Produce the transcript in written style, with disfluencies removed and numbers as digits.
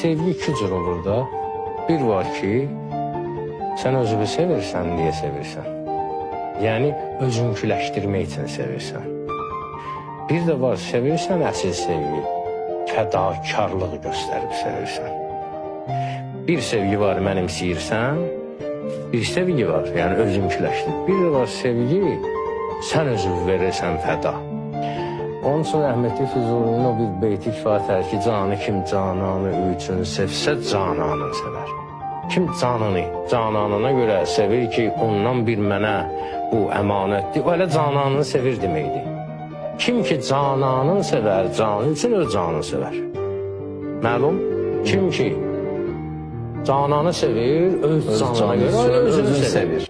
Sevgi iki cür olur da. Bir var ki, sen özünü sevirsən, niye sevirsən? Yani özünküləşdirmək üçün sevirsən. Bir de var, sevirsən əsil sevgi, fədakarlıq göstərib sevirsən. Bir sevgi var, mənimsəyirsən, bir sevgi var, yani özünküləşdir. Bir de var sevgi, sen özünü verirsən fəda. Onun için rəhmətli Füzulinin o bir beyti kifayət edir ki, canı kim cananı üçün sevsə cananını sevər. Kim cananına göre sevir ki, ondan bir mənə bu əmanətdir, o elə cananını sevir deməkdir. Kim ki cananını sever, canı üçün öz canını sever. Məlum, kim ki cananı sevir, öz canına göre özünü sevir.